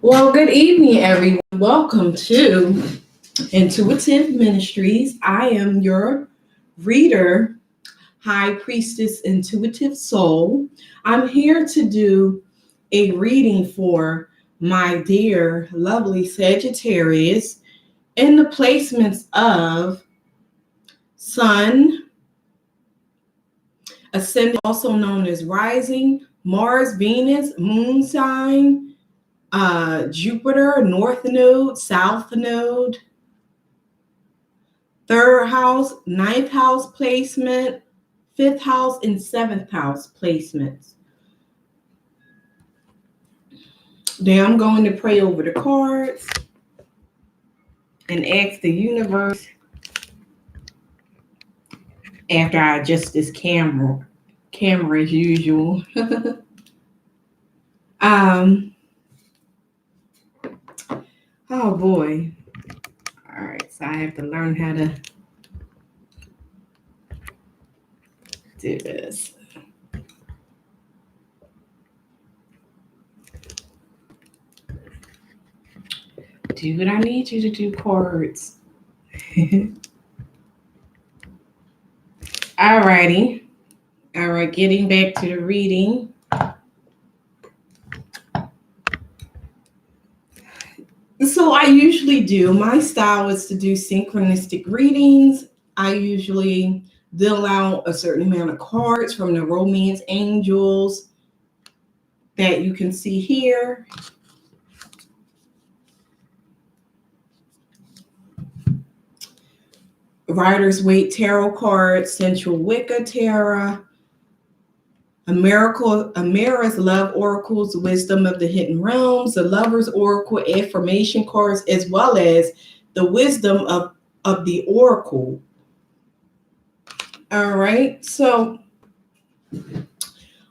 Well, good evening, everyone. Welcome to Intuitive Ministries. I am your reader, High Priestess Intuitive Soul. I'm here to do a reading for my dear, lovely Sagittarius in the placements of Sun, Ascendant, also known as Rising, Mars, Venus, Moon sign, Jupiter, North Node, South Node, third house, ninth house placement, fifth house, and seventh house placements. Then I'm going to pray over the cards and ask the universe after I adjust this camera as usual. Oh boy. All right, so I have to learn how to do this. Do what I need you to do, cards. Alrighty. All right, getting back to the reading. So I usually do, my style is to do synchronistic readings. I usually deal out a certain amount of cards from the romance angels that you can see here. Rider's Waite Tarot cards, Central Wicca Tarot, Amara's Love Oracles, Wisdom of the Hidden Realms, the Lover's Oracle, Affirmation cards, as well as the Wisdom of the Oracle. All right, so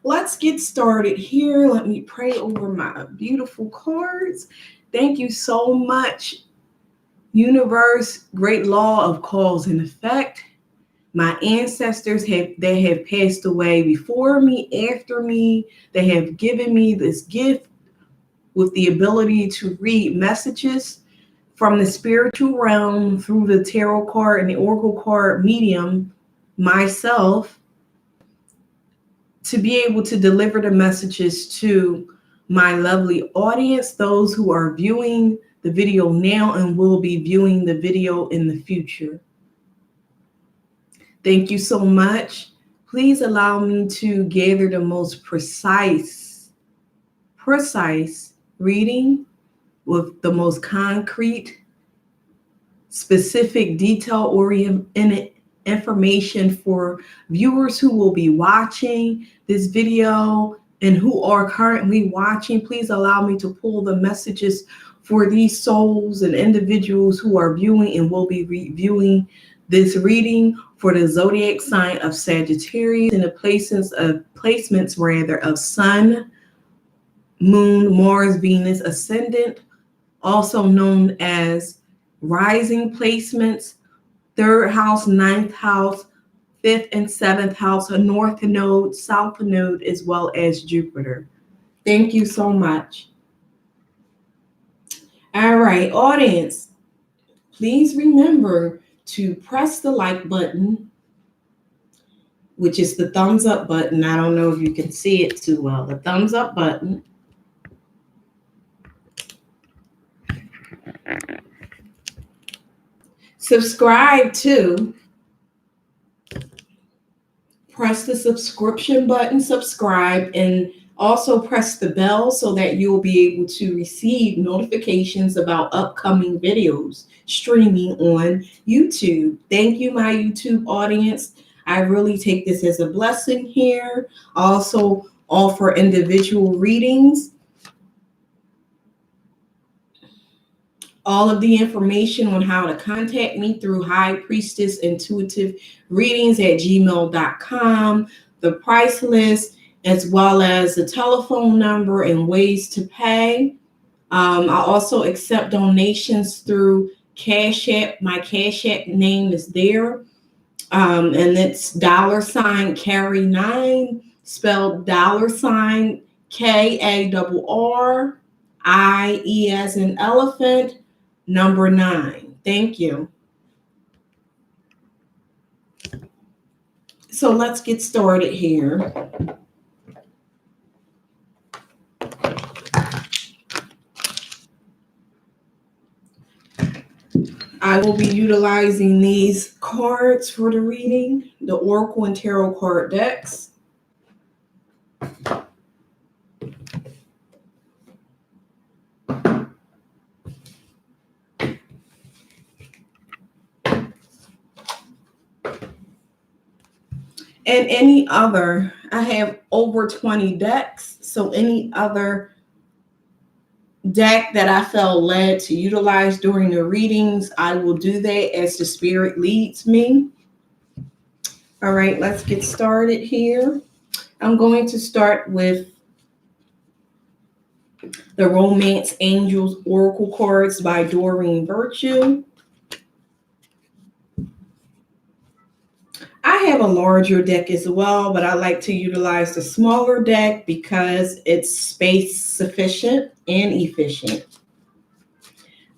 let's get started here. Let me pray over my beautiful cards. Thank you so much, universe, great law of cause and effect. My ancestors they have passed away before me, after me. They have given me this gift with the ability to read messages from the spiritual realm through the tarot card and the oracle card medium myself, to be able to deliver the messages to my lovely audience, those who are viewing the video now and will be viewing the video in the future. Thank you so much. Please allow me to gather the most precise reading with the most concrete, specific, detail-oriented information for viewers who will be watching this video and who are currently watching. Please allow me to pull the messages for these souls and individuals who are viewing and will be reviewing this reading for the zodiac sign of Sagittarius and the placements of Sun, Moon, Mars, Venus, Ascendant, also known as rising placements, third house, ninth house, fifth and seventh house, a north node, south node, as well as Jupiter. Thank you so much. All right, audience, please remember to press the like button, which is the thumbs up button. I don't know if you can see it too well. The thumbs up button. Subscribe to. Press the subscription button, subscribe, and also press the bell so that you'll be able to receive notifications about upcoming videos streaming on YouTube. Thank you, my YouTube audience. I really take this as a blessing here. I also offer individual readings. All of the information on how to contact me through High Priestess Intuitive Readings at gmail.com, the price list, as well as the telephone number and ways to pay. I also accept donations through Cash App. My Cash App name is there. And it's $Carry9, spelled $KARR I-E as in elephant, number 9. Thank you. So let's get started here. I will be utilizing these cards for the reading, the Oracle and Tarot card decks. And any other, I have over 20 decks, so any other deck that I felt led to utilize during the readings, I will do that as the spirit leads me. All right, let's get started here. I'm going to start with the Romance Angels Oracle cards by Doreen Virtue. I have a larger deck as well, but I like to utilize the smaller deck because it's space sufficient and efficient.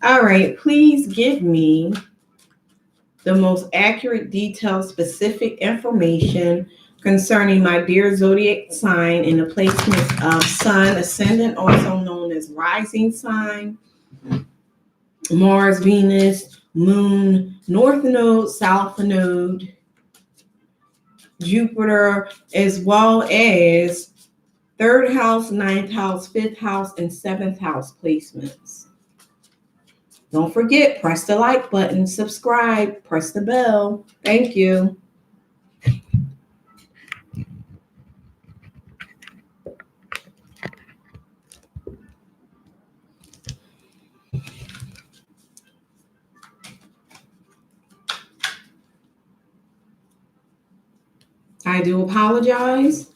All right, please give me the most accurate, detailed, specific information concerning my dear zodiac sign in the placement of Sun, Ascendant, also known as rising sign, Mars, Venus, Moon, North Node, South Node, Jupiter, as well as 3rd house, 9th house, 5th house, and 7th house placements. Don't forget, press the like button, subscribe, press the bell. Thank you. I do apologize.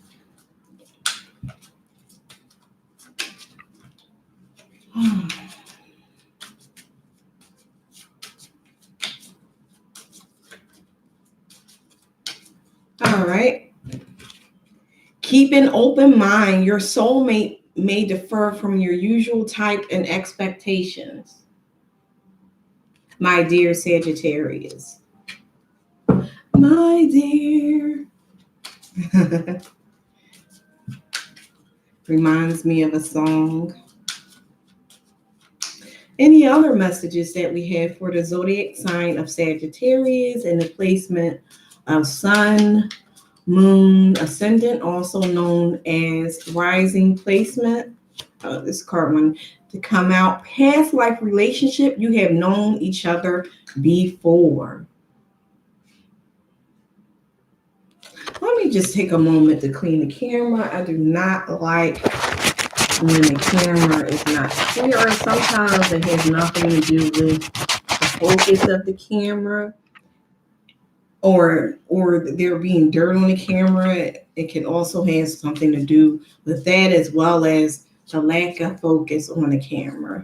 All right. Keep an open mind. Your soulmate may differ from your usual type and expectations. My dear Sagittarius. My dear. Reminds me of a song. Any other messages that we have for the zodiac sign of Sagittarius and the placement of Sun, Moon, Ascendant, also known as rising placement? This card one to come out. Past life relationship, you have known each other before. Let me just take a moment to clean the camera. I do not like when the camera is not clear. Sometimes it has nothing to do with the focus of the camera or there being dirt on the camera. It can also have something to do with that, as well as the lack of focus on the camera.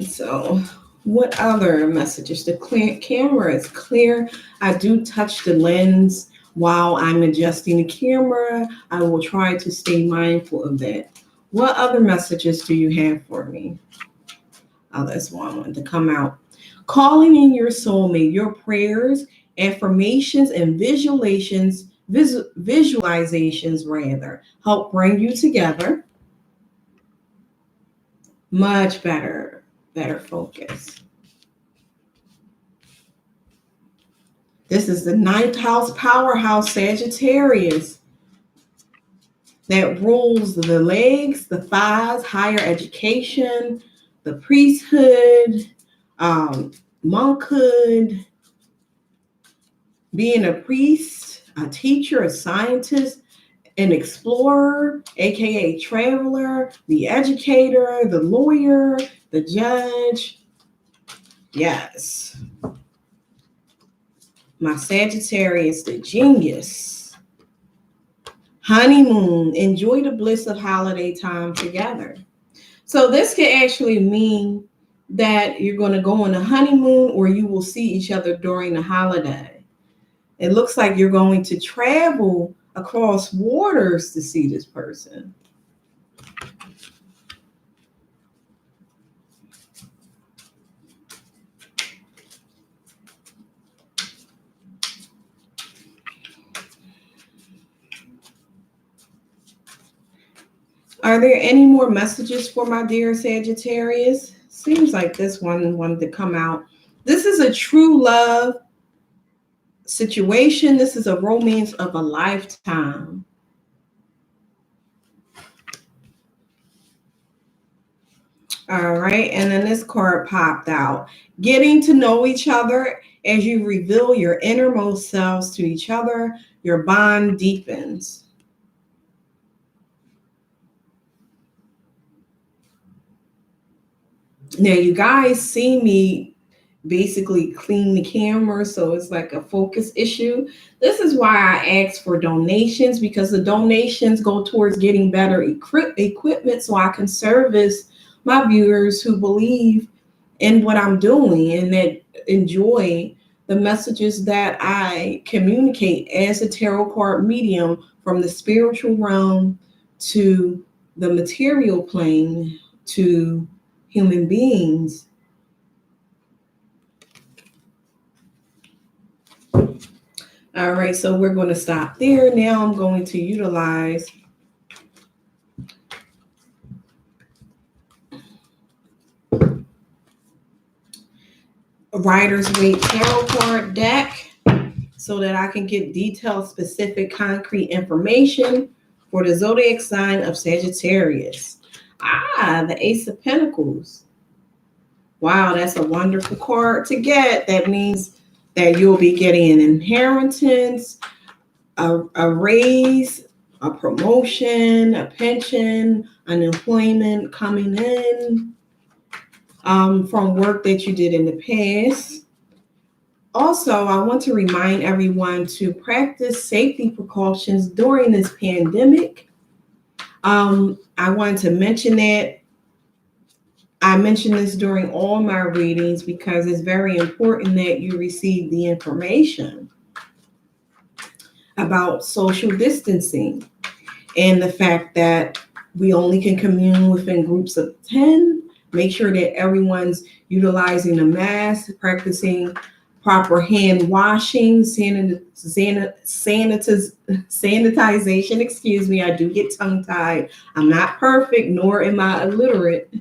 So what other messages? The camera is clear. I do touch the lens while I'm adjusting the camera. I will try to stay mindful of that. What other messages do you have for me? Oh, that's one I wanted to come out. Calling in your soulmate, your prayers, affirmations, and visualizations help bring you together. Much better focus. This is the 9th house powerhouse Sagittarius that rules the legs, the thighs, higher education, the priesthood, monkhood, being a priest, a teacher, a scientist, an explorer, aka traveler, the educator, the lawyer, the judge. Yes. My Sagittarius, the genius. Honeymoon, enjoy the bliss of holiday time together. So this could actually mean that you're going to go on a honeymoon or you will see each other during the holiday. It looks like you're going to travel across waters to see this person. Are there any more messages for my dear Sagittarius? Seems like this one wanted to come out. This is a true love situation. This is a romance of a lifetime. All right, and then this card popped out. Getting to know each other as you reveal your innermost selves to each other, your bond deepens. Now, you guys see me basically clean the camera, so it's like a focus issue. This is why I asked for donations, because the donations go towards getting better equipment so I can service my viewers who believe in what I'm doing and that enjoy the messages that I communicate as a tarot card medium, from the spiritual realm to the material plane to human beings. All right, so we're going to stop there. Now I'm going to utilize a Rider's Waite Tarot card deck so that I can get detailed, specific, concrete information for the zodiac sign of Sagittarius. The Ace of Pentacles. Wow, that's a wonderful card to get. That means that you'll be getting an inheritance, a raise, a promotion, a pension, unemployment coming in from work that you did in the past. Also, I want to remind everyone to practice safety precautions during this pandemic. I wanted to mention that. I mention this during all my readings because it's very important that you receive the information about social distancing and the fact that we only can commune within groups of 10. Make sure that everyone's utilizing a mask, practicing proper hand washing, sanitization. Excuse me, I do get tongue-tied. I'm not perfect, nor am I illiterate,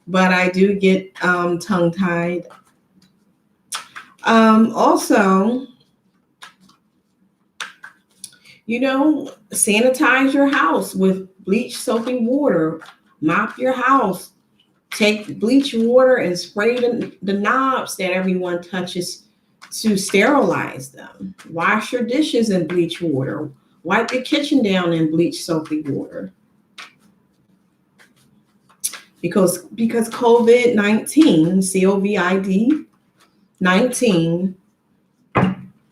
but I do get tongue-tied. Also, sanitize your house with bleach soapy water. Mop your house. Take bleach water and spray the knobs that everyone touches to sterilize them. Wash your dishes in bleach water. Wipe your kitchen down in bleach soapy water. Because COVID-19, COVID-19,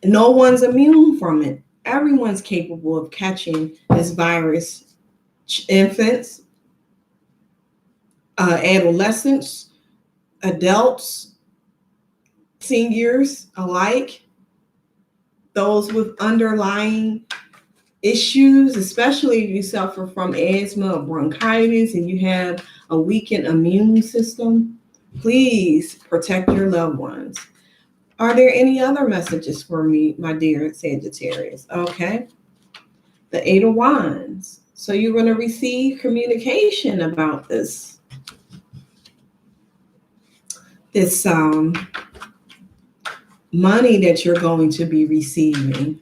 no one's immune from it. Everyone's capable of catching this virus. Infants, adolescents, adults, seniors alike, those with underlying issues, especially if you suffer from asthma or bronchitis and you have a weakened immune system, please protect your loved ones. Are there any other messages for me, my dear Sagittarius? Okay. The Eight of Wands. So you're going to receive communication about this money that you're going to be receiving.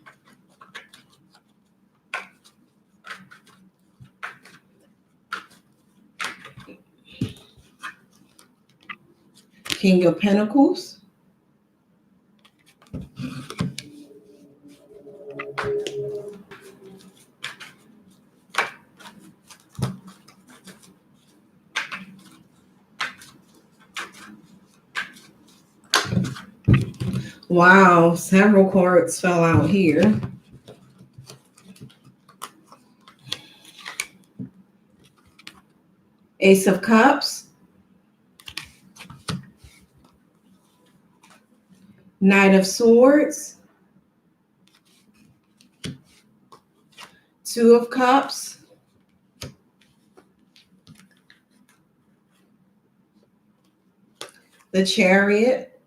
King of Pentacles. Wow, several cards fell out here. Ace of Cups. Knight of Swords. Two of Cups, the Chariot.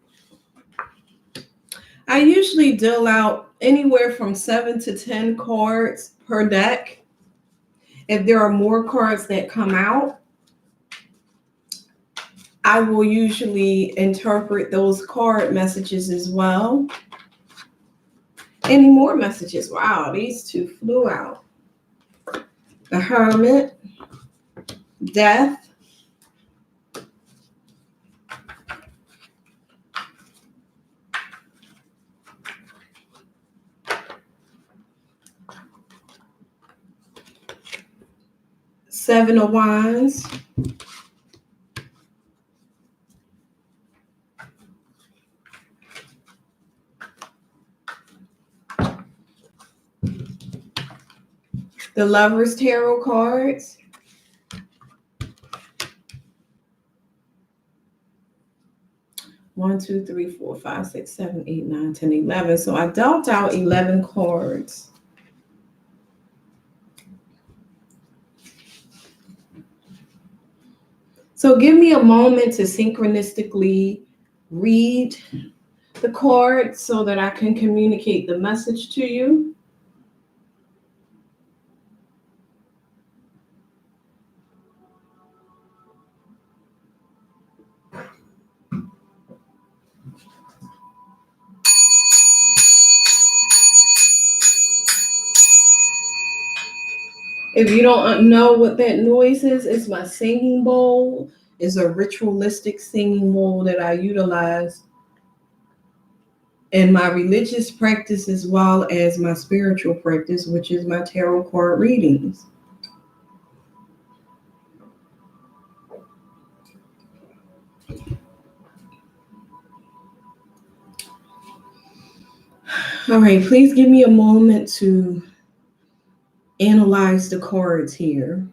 I usually deal out anywhere from 7 to 10 cards per deck. If there are more cards that come out, I will usually interpret those card messages as well. Any more messages? Wow, these two flew out. The Hermit, Death, Seven of Wands, the Lovers Tarot cards, One, 2, 3, 4, 5, 6, 7, 8, 9, 10, 11. So I dealt out 11 cards. So give me a moment to synchronistically read the card so that I can communicate the message to you. If you don't know what that noise is, it's my singing bowl. It's a ritualistic singing bowl that I utilize in my religious practice as well as my spiritual practice, which is my tarot card readings. All right, please give me a moment to analyze the cards here.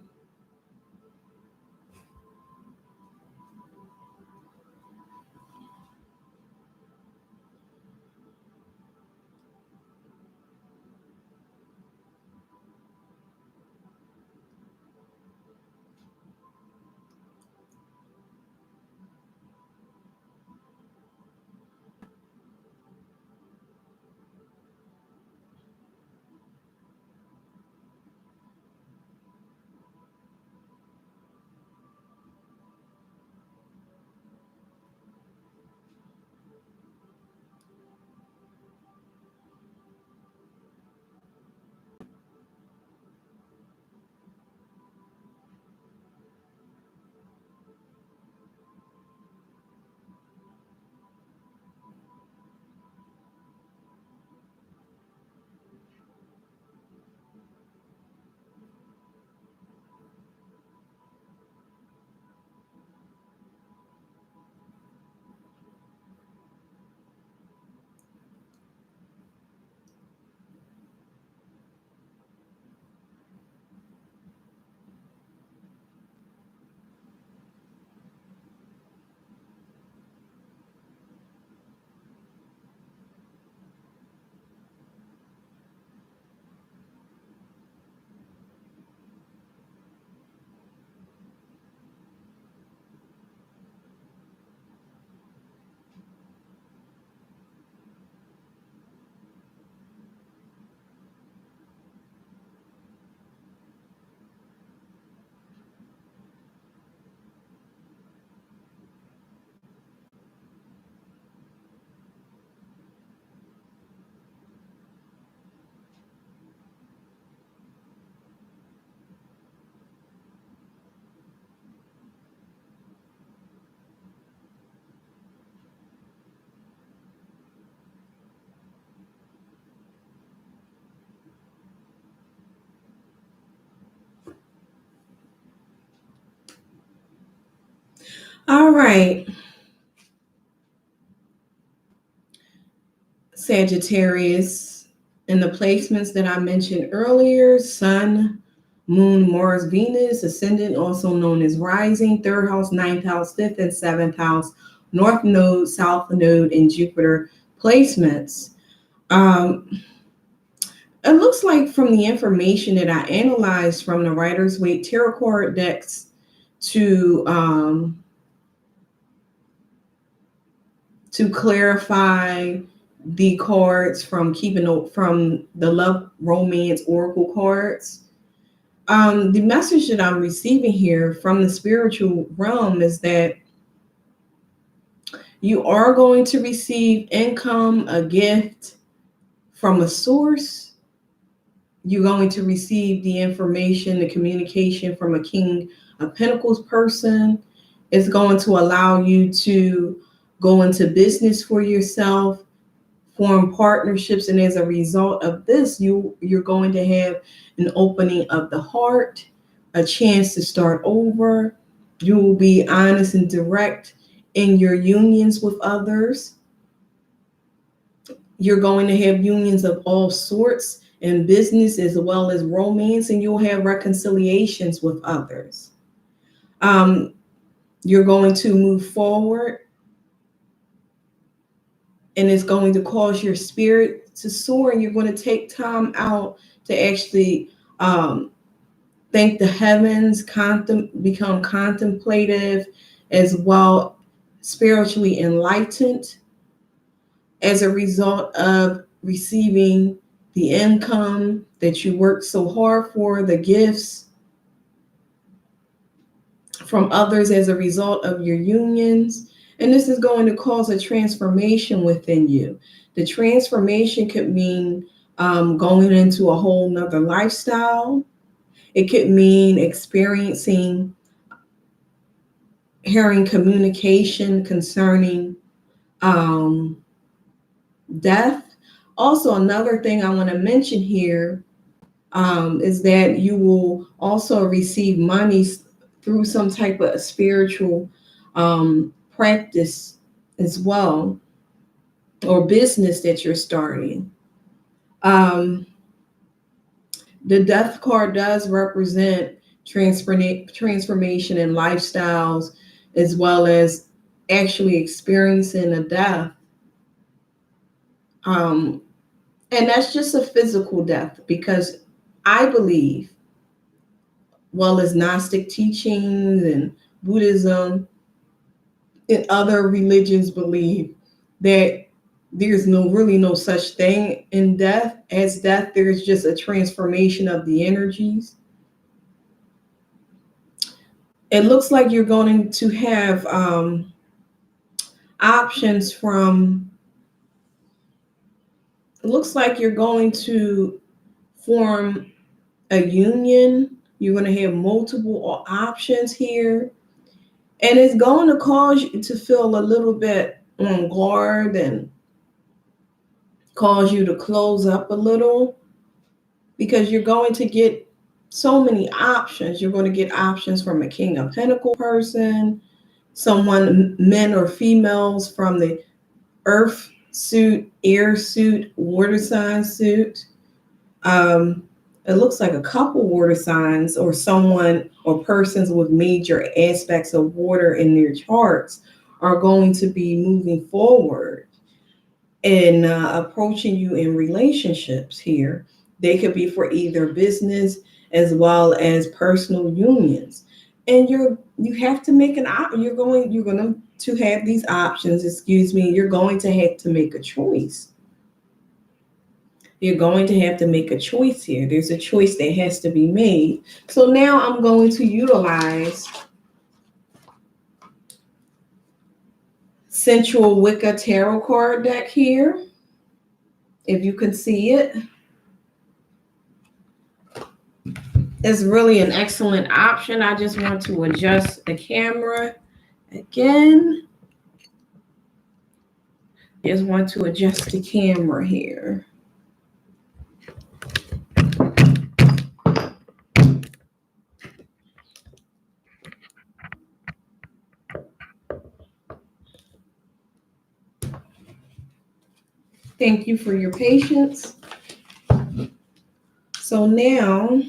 All right. Sagittarius, in the placements that I mentioned earlier, Sun, Moon, Mars, Venus, Ascendant, also known as Rising, third house, ninth house, fifth and seventh house, North Node, South Node, and Jupiter placements. It looks like from the information that I analyzed from the Rider-Waite Tarot card decks to clarify the cards from from the love romance oracle cards. The message that I'm receiving here from the spiritual realm is that you are going to receive income, a gift from a source. You're going to receive the information, the communication from a King of Pentacles person. It's going to allow you to go into business for yourself, form partnerships, and as a result of this, you're going to have an opening of the heart, a chance to start over. You will be honest and direct in your unions with others. You're going to have unions of all sorts in business as well as romance, and you'll have reconciliations with others. You're going to move forward, and it's going to cause your spirit to soar, and you're going to take time out to actually thank the heavens, become contemplative, as well spiritually enlightened as a result of receiving the income that you worked so hard for, the gifts from others as a result of your unions. And this is going to cause a transformation within you. The transformation could mean going into a whole nother lifestyle. It could mean hearing communication concerning death. Also, another thing I want to mention here is that you will also receive money through some type of spiritual practice as well, or business that you're starting. The death card does represent transformation in lifestyles, as well as actually experiencing a death. And that's just a physical death, because I believe, well as Gnostic teachings and Buddhism and other religions believe, that there's really no such thing in death as death. There's just a transformation of the energies. It looks like you're going to have options from, it looks like you're going to form a union. You're going to have multiple options here. And it's going to cause you to feel a little bit on guard and cause you to close up a little, because you're going to get so many options. You're going to get options from a King of Pentacles person, someone, men or females, from the earth suit, air suit, water sign suit. It looks like a couple water signs, or someone or persons with major aspects of water in their charts are going to be moving forward and approaching you in relationships here. They could be for either business as well as personal unions. And you have to make you're going to have these options, you're going to have to make a choice. You're going to have to make a choice here. There's a choice that has to be made. So now I'm going to utilize Sensual Wicca Tarot card deck here, if you can see it. It's really an excellent option. I just want to adjust the camera again. Just want to adjust the camera here. Thank you for your patience. So now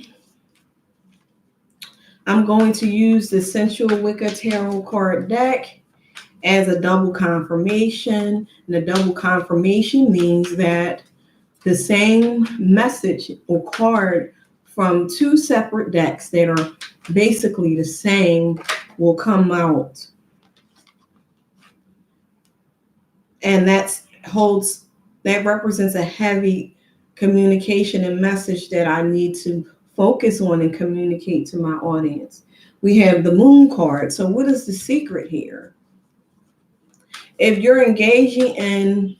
I'm going to use the Sensual Wicca Tarot card deck as a double confirmation. And a double confirmation means that the same message or card from two separate decks that are basically the same will come out. And that represents a heavy communication and message that I need to focus on and communicate to my audience. We have the Moon card. So what is the secret here? If you're engaging in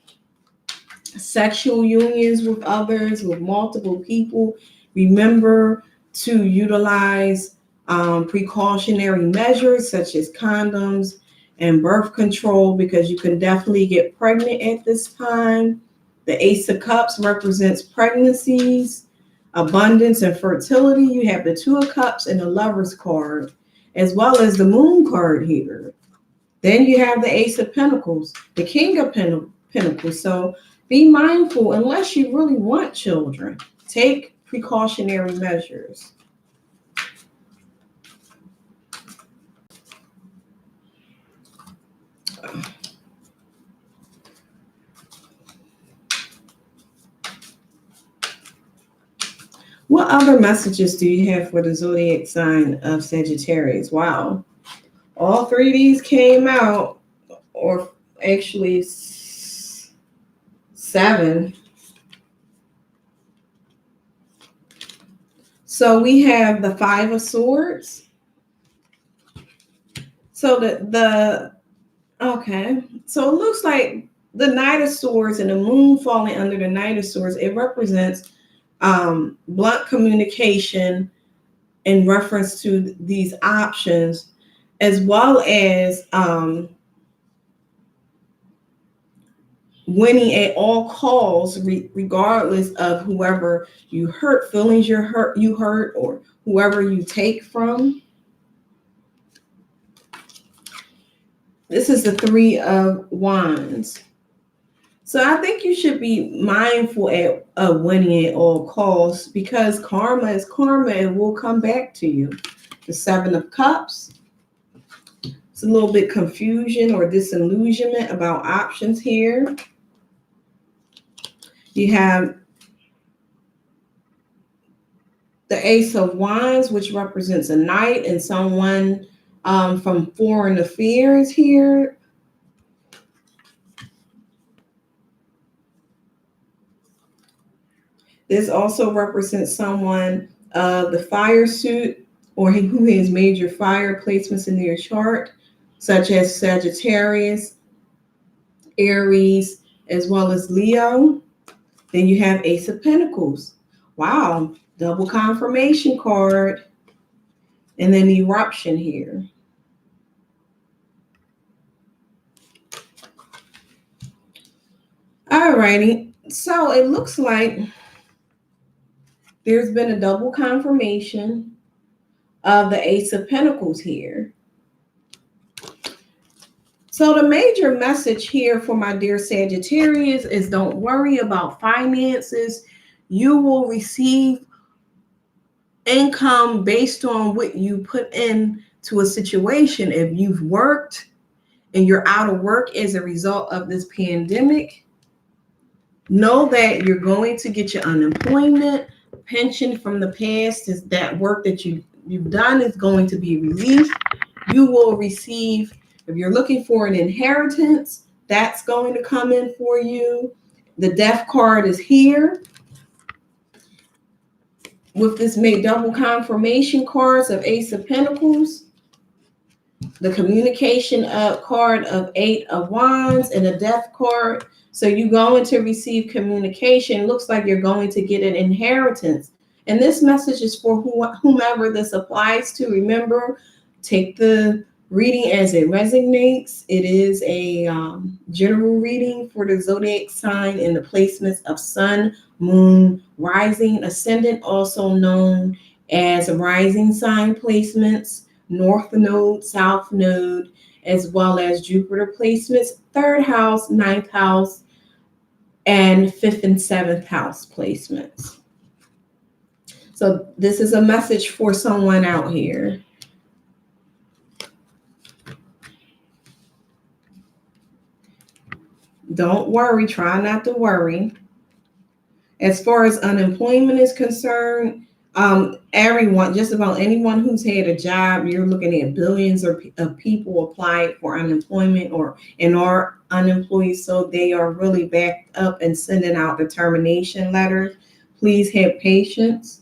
sexual unions with others, with multiple people, remember to utilize precautionary measures such as condoms and birth control, because you can definitely get pregnant at this time. The Ace of Cups represents pregnancies, abundance, and fertility. You have the Two of Cups and the Lover's card, as well as the Moon card here. Then you have the Ace of Pentacles, the King of Pentacles. So be mindful, unless you really want children, take precautionary measures. What other messages do you have for the zodiac sign of Sagittarius? Wow. All three of these came out, or actually 7. So we have the Five of Swords. So okay. So it looks like the Knight of Swords and the Moon falling under the Knight of Swords, it represents blunt communication in reference to these options, as well as winning at all costs, regardless of whoever you hurt, feelings you hurt, or whoever you take from. This is the Three of Wands. So I think you should be mindful of winning at all costs, because karma is karma and will come back to you. The Seven of Cups. It's a little bit confusion or disillusionment about options here. You have the Ace of Wands, which represents a knight and someone from foreign affairs here. This also represents someone of the fire suit, or who has major fire placements in their chart, such as Sagittarius, Aries, as well as Leo. Then you have Ace of Pentacles. Wow, double confirmation card. And then eruption here. Alrighty, so it looks like there's been a double confirmation of the Ace of Pentacles here. So the major message here for my dear Sagittarius is, don't worry about finances. You will receive income based on what you put in to a situation. If you've worked and you're out of work as a result of this pandemic, know that you're going to get your unemployment pension from the past. Is that work that you've done is going to be released. You will receive, if you're looking for an inheritance, that's going to come in for you. The Death card is here. With this made double confirmation cards of Ace of Pentacles, the communication card of Eight of Wands, and the Death card. So you're going to receive communication. Looks like you're going to get an inheritance. And this message is for whomever this applies to. Remember, take the reading as it resonates. It is a general reading for the zodiac sign and the placements of Sun, Moon, Rising, Ascendant, also known as rising sign placements, North Node, South Node, as well as Jupiter placements, 3rd house, 9th house, and 5th and 7th house placements. So this is a message for someone out here. Don't worry. Try not to worry. As far as unemployment is concerned, everyone, just about anyone who's had a job, you're looking at billions of people applied for unemployment or and are unemployed, so they are really backed up and sending out the termination letters. Please have patience.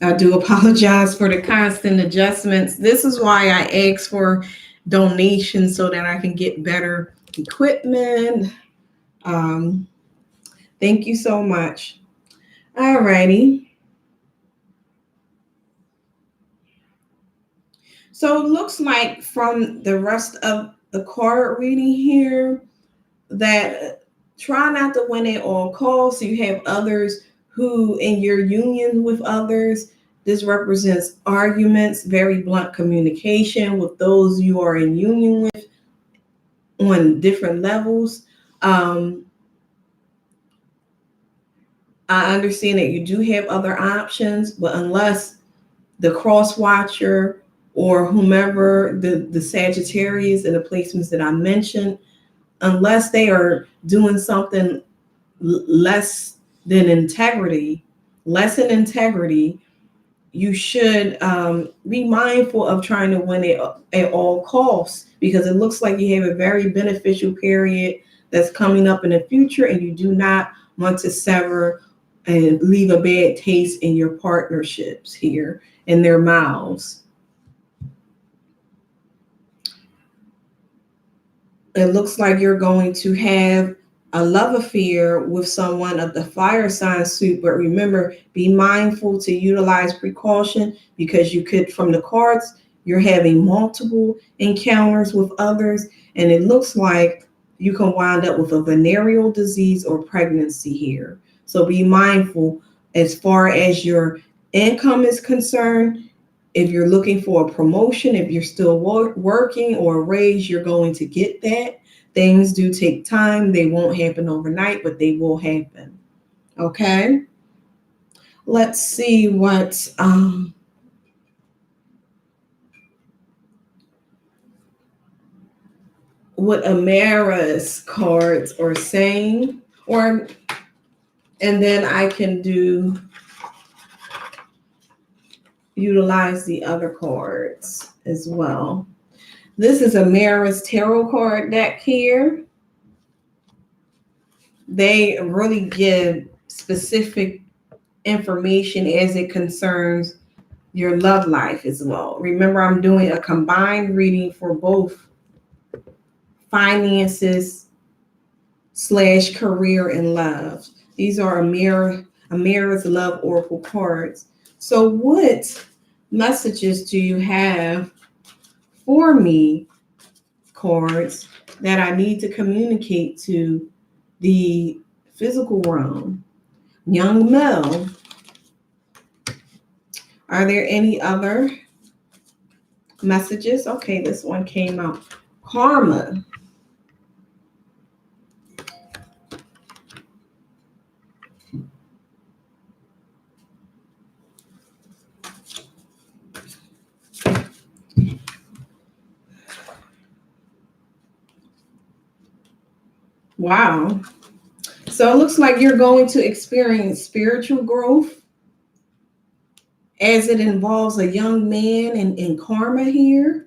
I do apologize for the constant adjustments. This is why I ask for donations so that I can get better equipment. Thank you so much. Alrighty. So it looks like from the rest of the card reading here that try not to win at all costs. You have others who, in your union with others, this represents arguments, very blunt communication with those you are in union with on different levels. I understand that you do have other options, but unless the cross watcher or whomever, the Sagittarius and the placements that I mentioned, unless they are doing something less than integrity, you should be mindful of trying to win it at all costs, because it looks like you have a very beneficial period that's coming up in the future, and you do not want to sever and leave a bad taste in your partnerships here in their mouths. It looks like you're going to have a love affair with someone of the fire sign suit, but remember, be mindful to utilize precaution, because you could, from the cards, you're having multiple encounters with others, and it looks like you can wind up with a venereal disease or pregnancy here. So be mindful as far as your income is concerned. If you're looking for a promotion, if you're still working, or a raise, you're going to get that. Things do take time. They won't happen overnight, but they will happen. Okay. Let's see what Amara's cards are saying, and then I can utilize the other cards as well. This is Amara's tarot card deck here. They really give specific information as it concerns your love life as well. Remember, I'm doing a combined reading for both finances / career and love. These are Amara's love oracle cards. So what messages do you have for me, cards, that I need to communicate to the physical realm? Young male. Are there any other messages? Okay, this one came out. Karma. Wow. So it looks like you're going to experience spiritual growth as it involves a young man in karma here.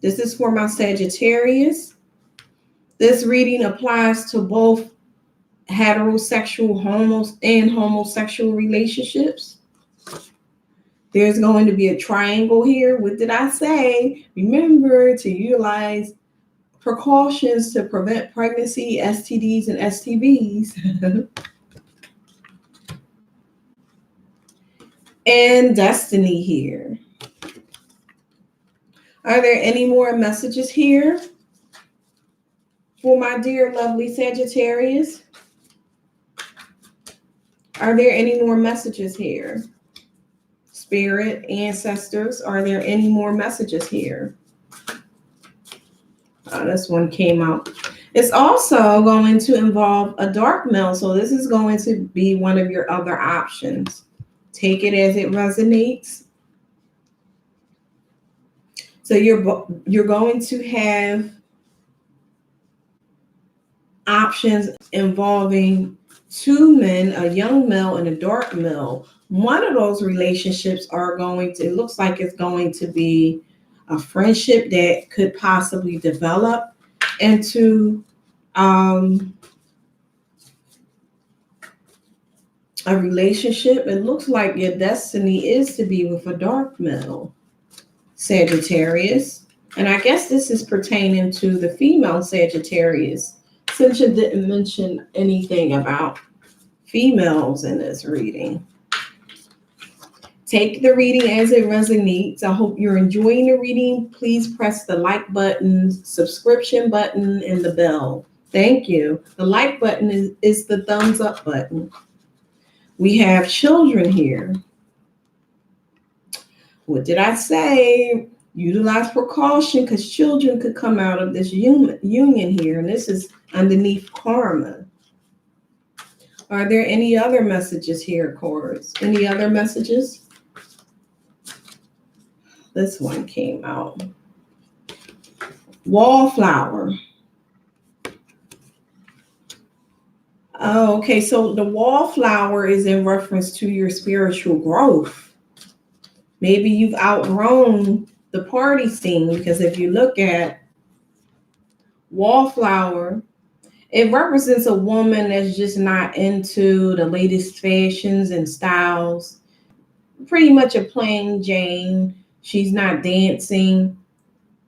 This is for my Sagittarius. This reading applies to both heterosexual and homosexual relationships. There's going to be a triangle here. What did I say? Remember to utilize precautions to prevent pregnancy, STDs, and STBs. And destiny here. Are there any more messages here for my dear lovely Sagittarius? Are there any more messages here? Spirit, ancestors, are there any more messages here? This one came out. It's also going to involve a dark male, so this is going to be one of your other options. Take it as it resonates. So you're going to have options involving two men, a young male and a dark male. One of those relationships are going to, it looks like it's going to be a friendship that could possibly develop into a relationship. It looks like your destiny is to be with a dark male, Sagittarius. And I guess this is pertaining to the female Sagittarius, since you didn't mention anything about females in this reading. Take the reading as it resonates. I hope you're enjoying the reading. Please press the like button, subscription button, and the bell. Thank you. The like button is the thumbs up button. We have children here. What did I say? Utilize precaution because children could come out of this union here, and this is underneath karma. Are there any other messages here, Chorus? Any other messages? This one came out. Wallflower. Oh, okay, so the wallflower is in reference to your spiritual growth. Maybe you've outgrown the party scene, because if you look at wallflower, it represents a woman that's just not into the latest fashions and styles. Pretty much a plain Jane. She's not dancing,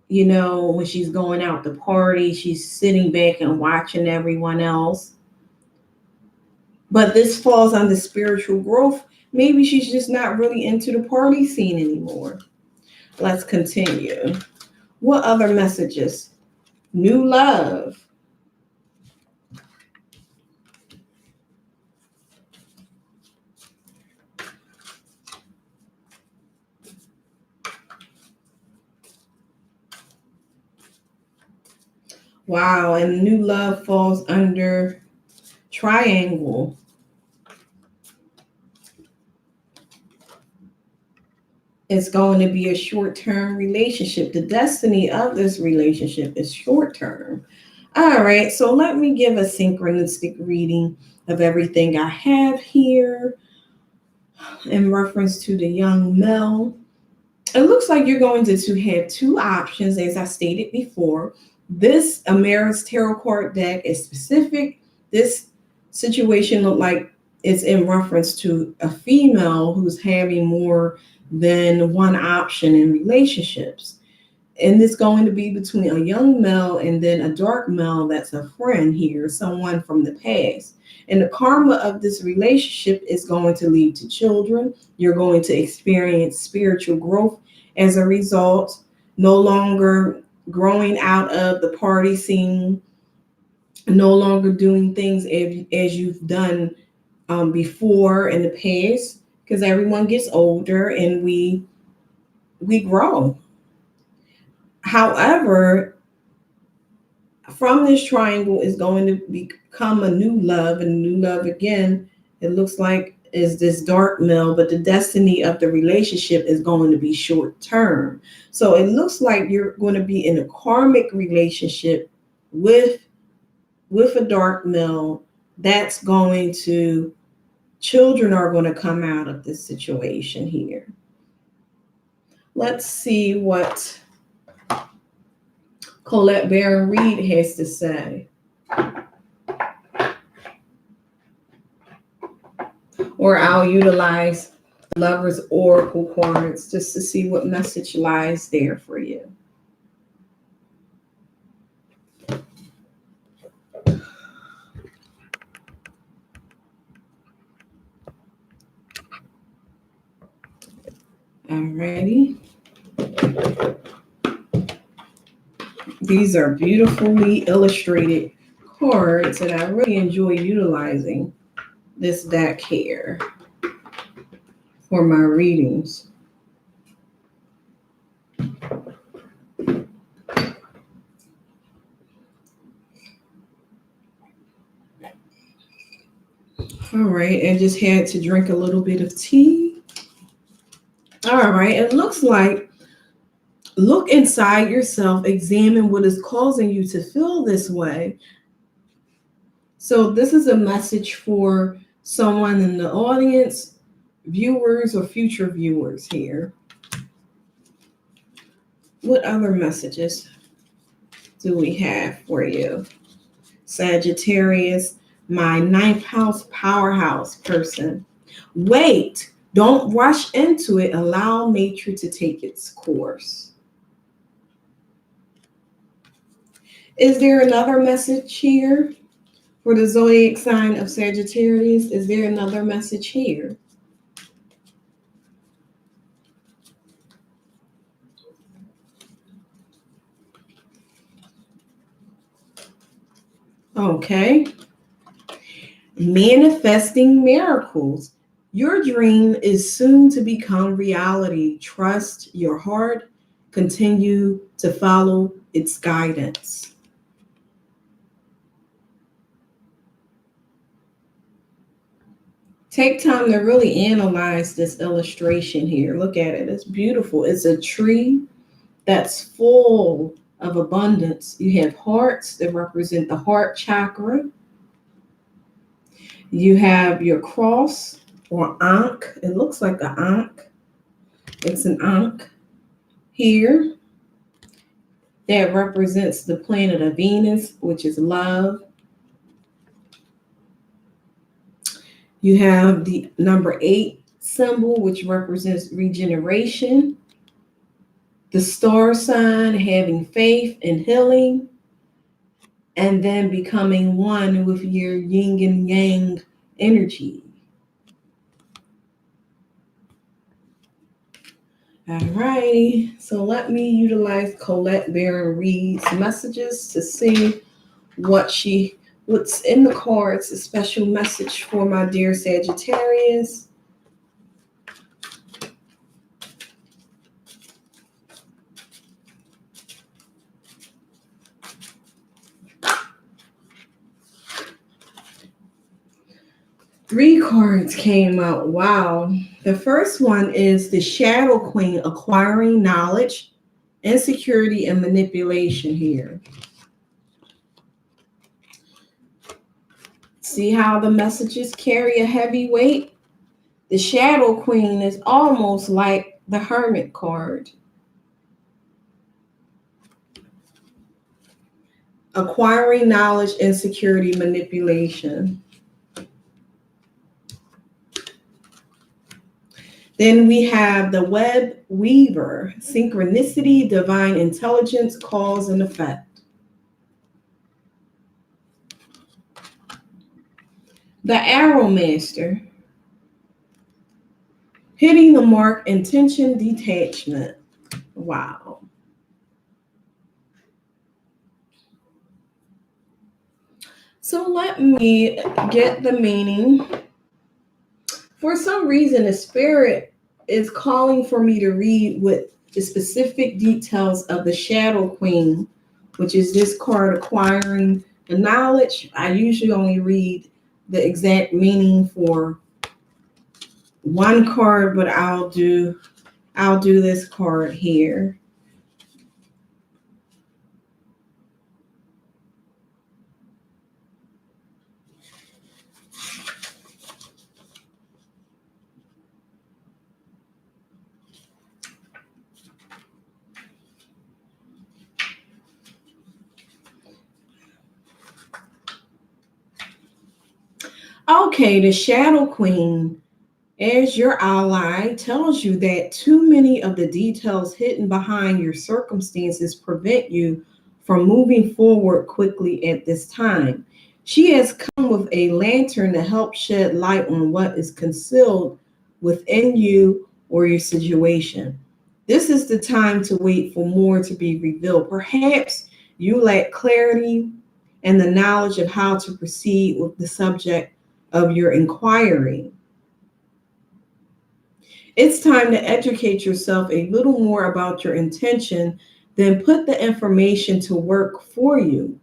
you know, when she's going out to party. She's sitting back and watching everyone else. But this falls under spiritual growth. Maybe she's just not really into the party scene anymore. Let's continue. What other messages? New love. Wow, and new love falls under triangle. It's going to be a short-term relationship. The destiny of this relationship is short-term. All right, so let me give a synchronistic reading of everything I have here in reference to the young male. It looks like you're going to have two options, as I stated before. This Amaris Tarot card deck is specific. This situation looked like it's in reference to a female who's having more than one option in relationships. And it's going to be between a young male and then a dark male that's a friend here, someone from the past. And the karma of this relationship is going to lead to children. You're going to experience spiritual growth as a result, no longer growing out of the party scene, no longer doing things as you've done before in the past, because everyone gets older and we grow. However, from this triangle is going to become a new love, and new love again, it looks like is this dark male, but the destiny of the relationship is going to be short term. So it looks like you're going to be in a karmic relationship with a dark male. That's going to, children are going to come out of this situation here. Let's see what Colette Baron Reed has to say. Or I'll utilize Lover's Oracle cards just to see what message lies there for you. Alrighty. These are beautifully illustrated cards, and I really enjoy utilizing this deck here for my readings. All right, I just had to drink a little bit of tea. All right, it looks like look inside yourself, examine what is causing you to feel this way. So this is a message for someone in the audience, viewers or future viewers here. What other messages do we have for you? Sagittarius, my ninth house powerhouse person. Wait, don't rush into it. Allow nature to take its course. Is there another message here for the zodiac sign of Sagittarius? Is there another message here? Okay. Manifesting miracles. Your dream is soon to become reality. Trust your heart. Continue to follow its guidance. Take time to really analyze this illustration here. Look at it. It's beautiful. It's a tree that's full of abundance. You have hearts that represent the heart chakra. You have your cross or ankh. It looks like an ankh. It's an ankh here that represents the planet of Venus, which is love. You have the number 8 symbol, which represents regeneration. The star sign, having faith and healing, and then becoming one with your yin and yang energy. All righty, so let me utilize Colette Baron Reed's messages to see what's in the cards, a special message for my dear Sagittarius. Three cards came out. Wow. The first one is the Shadow Queen, acquiring knowledge, insecurity, and manipulation here. See how the messages carry a heavy weight? The Shadow Queen is almost like the Hermit card. Acquiring knowledge, insecurity, manipulation. Then we have the Web Weaver, synchronicity, divine intelligence, cause and effect. The Arrow Master, hitting the mark, intention, detachment. Wow. So let me get the meaning. For some reason, the spirit is calling for me to read with the specific details of the Shadow Queen, which is this card, acquiring the knowledge. I usually only read the exact meaning for one card, but I'll do this card here. Okay, the Shadow Queen, as your ally, tells you that too many of the details hidden behind your circumstances prevent you from moving forward quickly at this time. She has come with a lantern to help shed light on what is concealed within you or your situation. This is the time to wait for more to be revealed. Perhaps you lack clarity and the knowledge of how to proceed with the subject of your inquiry. It's time to educate yourself a little more about your intention, then put the information to work for you.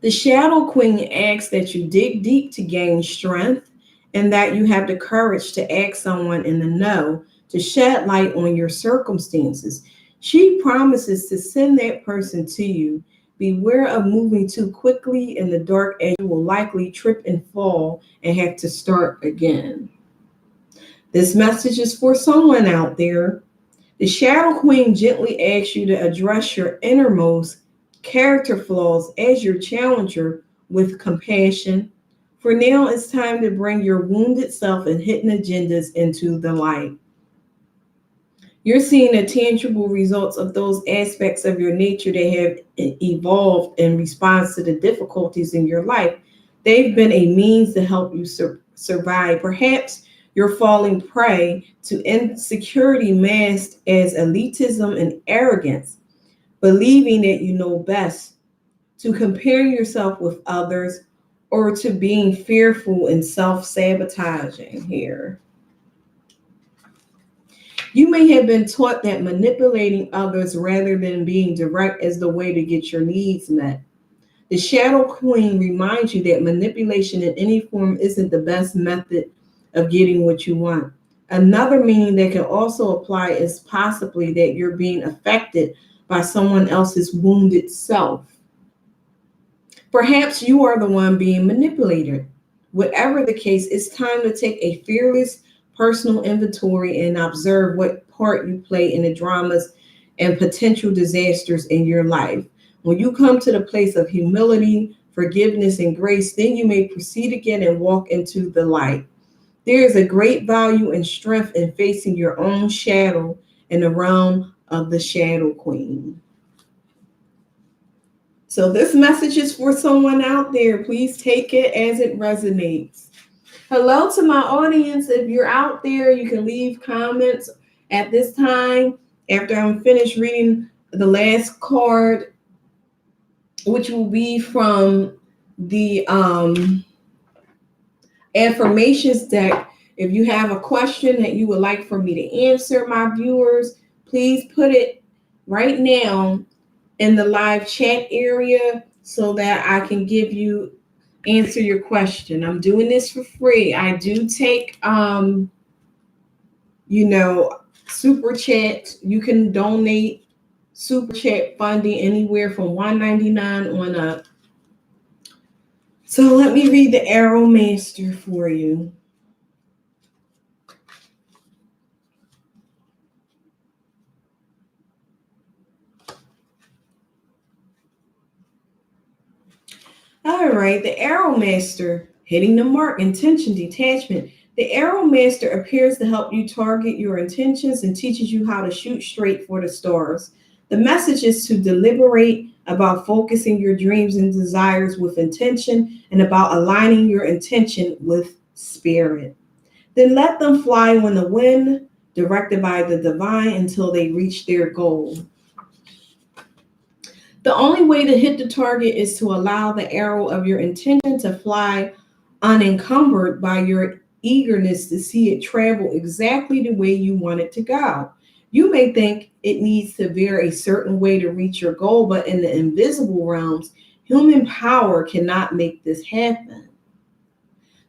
The Shadow Queen asks that you dig deep to gain strength and that you have the courage to ask someone in the know to shed light on your circumstances. She promises to send that person to you. Beware of moving too quickly in the dark, as you will likely trip and fall and have to start again. This message is for someone out there. The Shadow Queen gently asks you to address your innermost character flaws as your challenger with compassion. For now, it's time to bring your wounded self and hidden agendas into the light. You're seeing the tangible results of those aspects of your nature that have evolved in response to the difficulties in your life. They've been a means to help you survive. Perhaps you're falling prey to insecurity masked as elitism and arrogance, believing that you know best, to comparing yourself with others, or to being fearful and self-sabotaging here. You may have been taught that manipulating others rather than being direct is the way to get your needs met. The Shadow Queen reminds you that manipulation in any form isn't the best method of getting what you want. Another meaning that can also apply is possibly that you're being affected by someone else's wounded self. Perhaps you are the one being manipulated. Whatever the case, it's time to take a fearless personal inventory and observe what part you play in the dramas and potential disasters in your life. When you come to the place of humility, forgiveness, and grace, then you may proceed again and walk into the light. There is a great value and strength in facing your own shadow in the realm of the Shadow Queen. So this message is for someone out there. Please take it as it resonates. Hello to my audience. If you're out there, you can leave comments at this time after I'm finished reading the last card, which will be from the affirmations deck. If you have a question that you would like for me to answer, my viewers, please put it right now in the live chat area so that I can answer your question. I'm doing this for free. I do take super chat. You can donate super chat funding anywhere from $1.99 on up. So let me read the Arrow Master for you. All right, the Arrow Master, hitting the mark, intention, detachment. The Arrow Master appears to help you target your intentions and teaches you how to shoot straight for the stars. The message is to deliberate about focusing your dreams and desires with intention and about aligning your intention with spirit. Then let them fly on the wind, directed by the divine until they reach their goal. The only way to hit the target is to allow the arrow of your intention to fly unencumbered by your eagerness to see it travel exactly the way you want it to go. You may think it needs to veer a certain way to reach your goal, but in the invisible realms, human power cannot make this happen.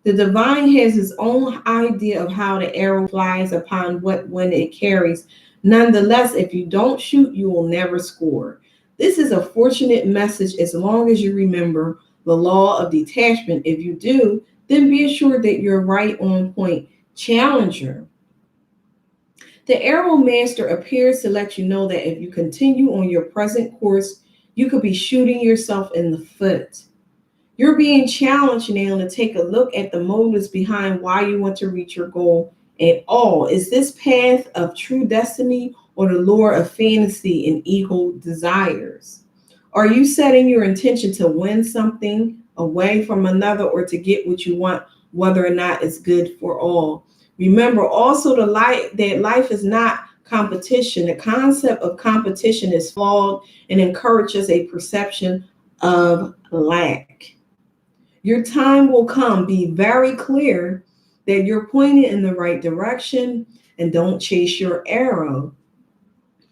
The divine has its own idea of how the arrow flies upon what wind it carries. Nonetheless, if you don't shoot, you will never score. This is a fortunate message as long as you remember the law of detachment. If you do, then be assured that you're right on point. Challenger. The Arrow Master appears to let you know that if you continue on your present course, you could be shooting yourself in the foot. You're being challenged now to take a look at the motives behind why you want to reach your goal at all. Is this path of true destiny or the lure of fantasy and ego desires? Are you setting your intention to win something away from another or to get what you want, whether or not it's good for all? Remember also that life is not competition. The concept of competition is flawed and encourages a perception of lack. Your time will come. Be very clear that you're pointing in the right direction and don't chase your arrow.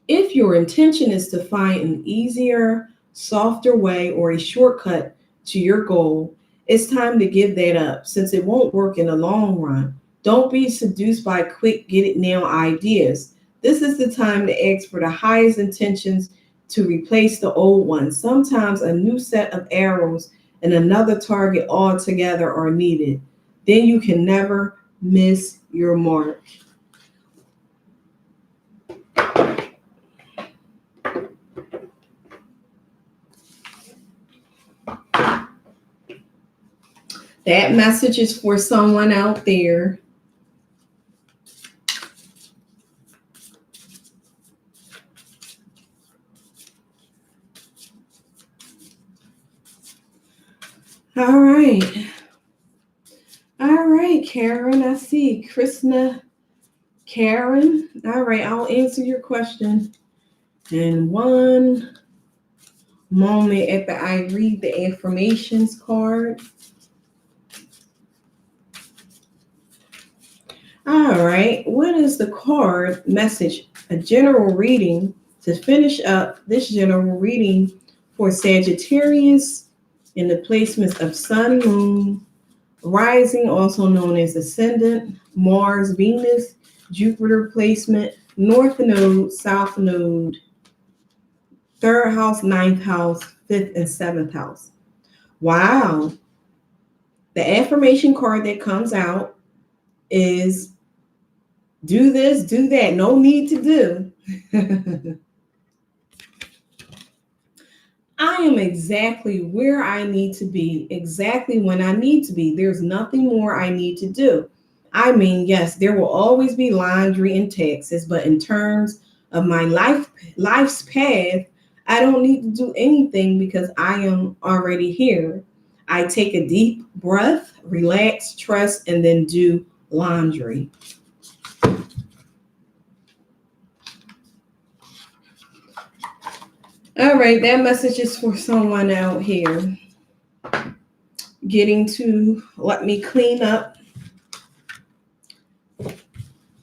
If your intention is to find an easier, softer way or a shortcut to your goal, it's time to give that up since it won't work in the long run. Don't be seduced by quick get it now ideas. This is the time to ask for the highest intentions to replace the old one. Sometimes a new set of arrows and another target altogether are needed. Then you can never miss your mark. That message is for someone out there. All right. All right, Karen. I see. Krishna, Karen. All right, I'll answer your question in one moment after I read the affirmations card. All right, what is the card message? A general reading to finish up this general reading for Sagittarius in the placements of Sun, Moon, Rising, also known as Ascendant, Mars, Venus, Jupiter placement, North Node, South Node, 3rd house, 9th house, 5th and 7th house. Wow. The affirmation card that comes out is do this, do that. No need to do. I am exactly where I need to be, exactly when I need to be. There's nothing more I need to do. I mean, yes, there will always be laundry and taxes, but in terms of my life's path, I don't need to do anything because I am already here. I take a deep breath, relax, trust, and then do laundry. All right, that message is for someone out here getting to let me clean up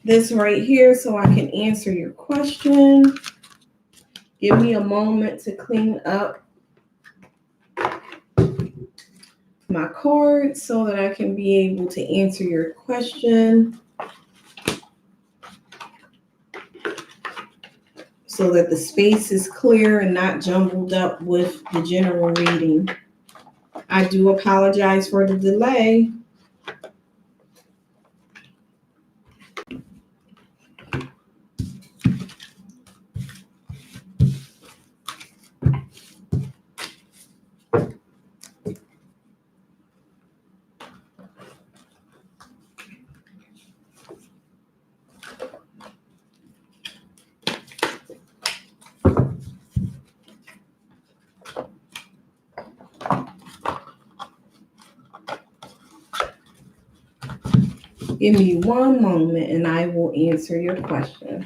this right here so I can answer your question. Give me a moment to clean up my cards so that I can be able to answer your question, so that the space is clear and not jumbled up with the general reading. I do apologize for the delay. Give me one moment and I will answer your question.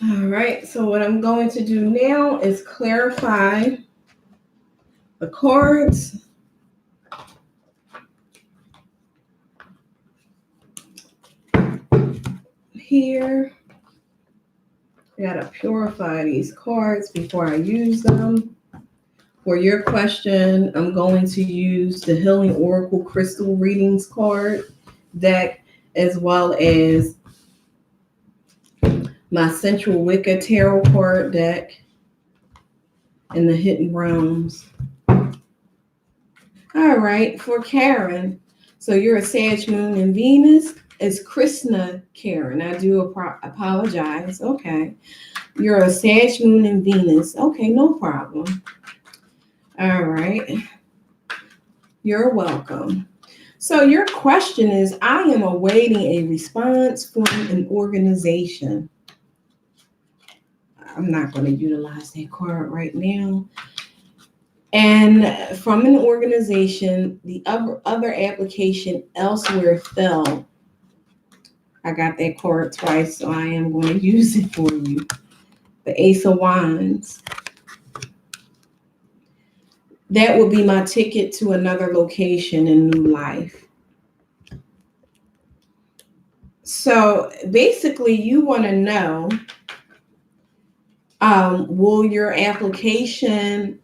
All right, so what I'm going to do now is clarify the cards. Here, I gotta purify these cards before I use them. For your question, I'm going to use the Healing Oracle Crystal Readings card deck, as well as my Central Wicca Tarot card deck and the Hidden Realms. All right, for Karen, so you're a Sag, Moon, and Venus. It's Krishna Karen. I do apologize. Okay. You're a Sag Moon and Venus. Okay, no problem. All right. You're welcome. So your question is, I am awaiting a response from an organization. I'm not going to utilize that card right now. And from an organization, the other application elsewhere fell. I got that card twice, so I am going to use it for you. The Ace of Wands. That would be my ticket to another location in new life. So basically, you want to know, will your application,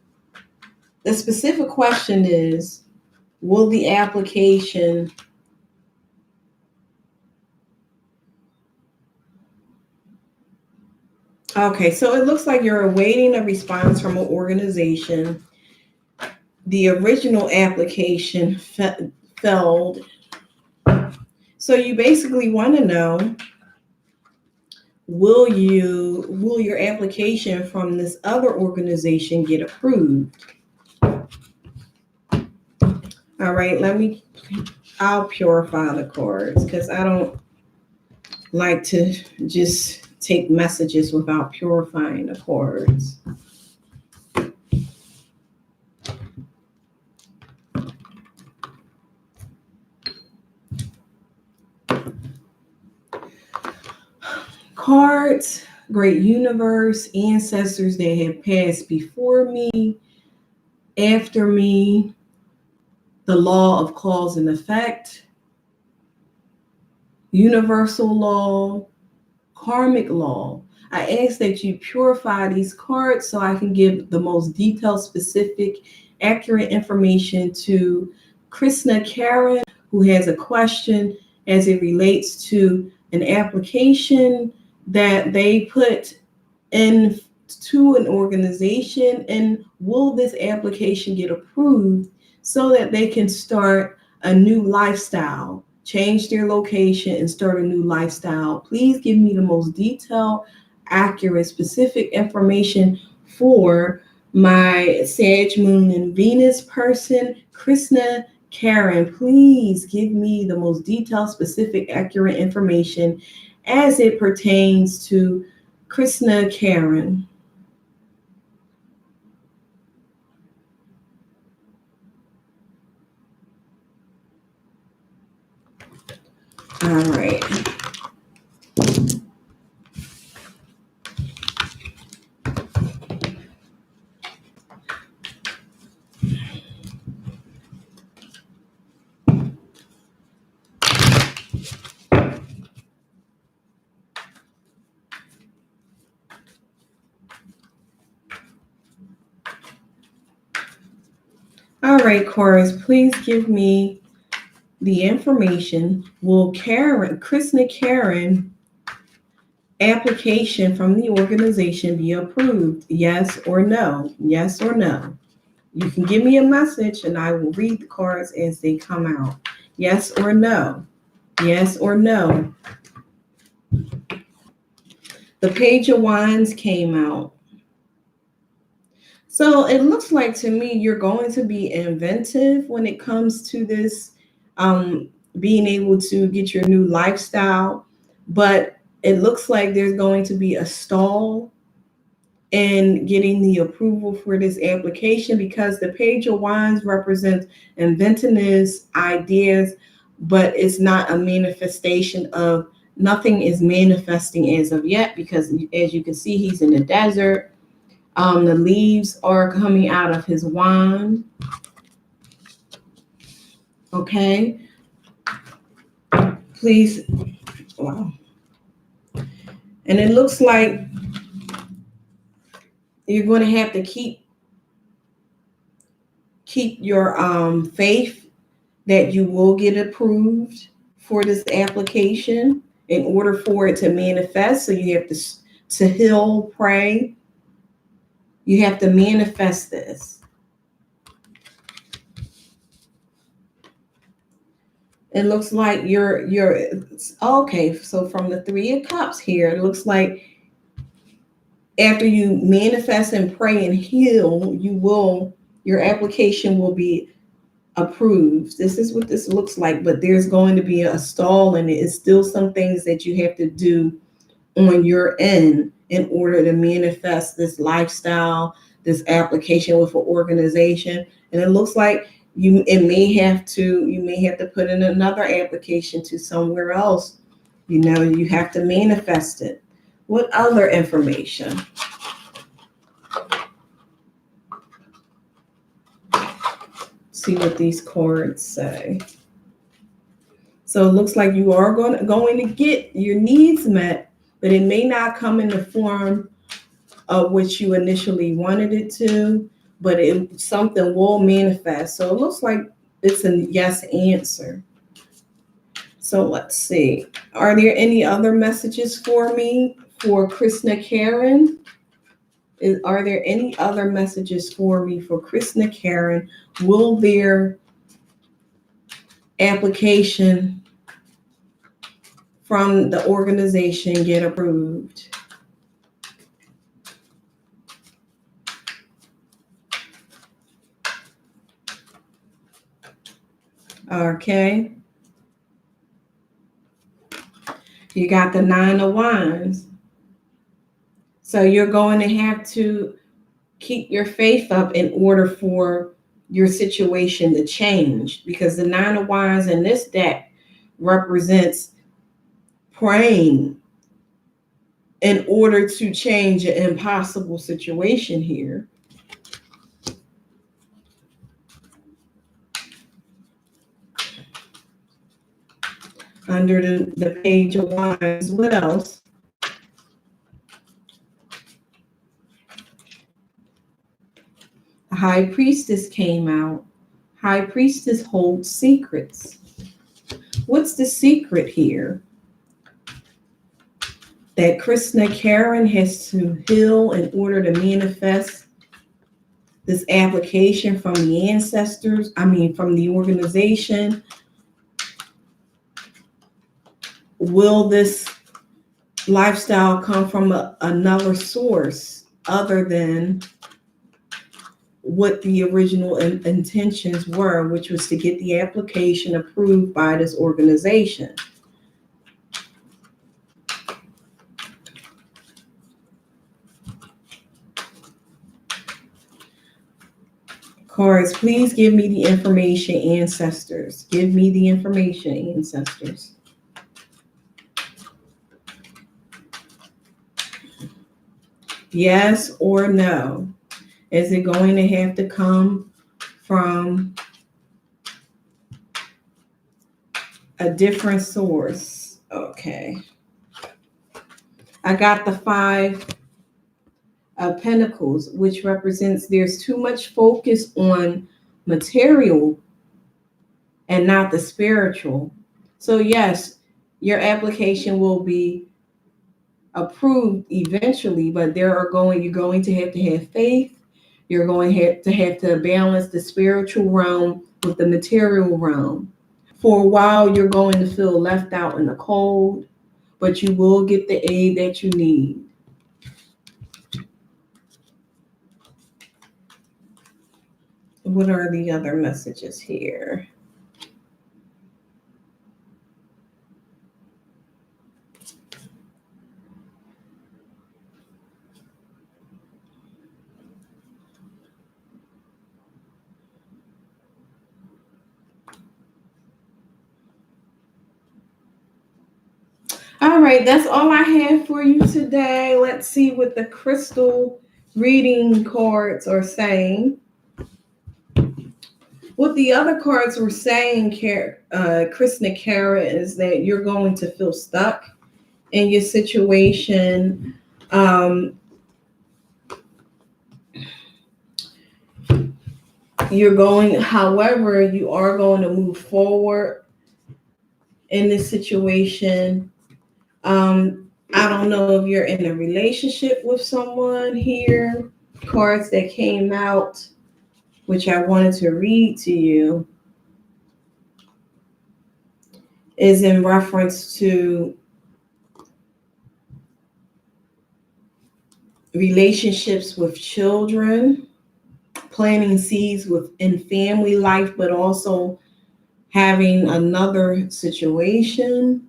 the specific question is, will the application okay, so it looks like you're awaiting a response from an organization. The original application failed. So you basically want to know, will your application from this other organization get approved? All right, I'll purify the cards because I don't like to just take messages without purifying the cards. Cards, great universe, ancestors that have passed before me, after me, the law of cause and effect, universal law, karmic law. I ask that you purify these cards so I can give the most detailed, specific, accurate information to Krishna Karen, who has a question as it relates to an application that they put in to an organization, and will this application get approved so that they can start a new lifestyle, change their location and start a new lifestyle. Please give me the most detailed, accurate, specific information for my Sag Moon and Venus person, Krishna Karen. Please give me the most detailed, specific, accurate information as it pertains to Krishna Karen. All right. All right, Chorus, please give me the information. Will Krishna Karen application from the organization be approved? Yes or no? Yes or no? You can give me a message and I will read the cards as they come out. Yes or no? Yes or no? The Page of Wands came out. So it looks like to me you're going to be inventive when it comes to this, being able to get your new lifestyle, but it looks like there's going to be a stall in getting the approval for this application because the Page of Wands represents inventiveness, ideas, but it's not a manifestation of, nothing is manifesting as of yet because as you can see, he's in the desert. The leaves are coming out of his wand. Okay. Please. Wow. And it looks like you're going to have to keep your faith that you will get approved for this application in order for it to manifest. So you have to heal, pray. You have to manifest this. It looks like you're okay. So from the Three of Cups here, it looks like after you manifest and pray and heal, your application will be approved. This is what this looks like, but there's going to be a stall in it. It's still some things that you have to do on your end in order to manifest this lifestyle, this application with an organization. And it looks like you may have to put in another application to somewhere else. You have to manifest it. What other information? See what these cards say. So it looks like you are going to get your needs met, but it may not come in the form of what you initially wanted it to, but something will manifest. So it looks like it's a yes answer. So let's see. Are there any other messages for me for Krishna Karen? Are there any other messages for me for Krishna Karen? Will their application from the organization get approved? Okay. You got the Nine of Wands. So you're going to have to keep your faith up in order for your situation to change, because the Nine of Wands in this deck represents praying in order to change an impossible situation here. Under the Page of Wands, what else? The High Priestess came out. High Priestess holds secrets. What's the secret here? That Krishna Karen has to heal in order to manifest this application from the ancestors, from the organization. Will this lifestyle come from another source other than what the original intentions were, which was to get the application approved by this organization? Cards, please give me the information, ancestors. Give me the information, ancestors. Yes or no? Is it going to have to come from a different source? Okay. I got the Five of Pentacles, which represents there's too much focus on material and not the spiritual. So yes, your application will be approved eventually, but you're going to have faith. You're going to have to balance the spiritual realm with the material realm. For a while, you're going to feel left out in the cold, but you will get the aid that you need. What are the other messages here? All right, that's all I have for you today. Let's see what the crystal reading cards are saying. What the other cards were saying, Krishna Kara, is that you're going to feel stuck in your situation. However, you are going to move forward in this situation. I don't know if you're in a relationship with someone here. Cards that came out, which I wanted to read to you. is in reference to relationships with children, planting seeds within family life, but also having another situation.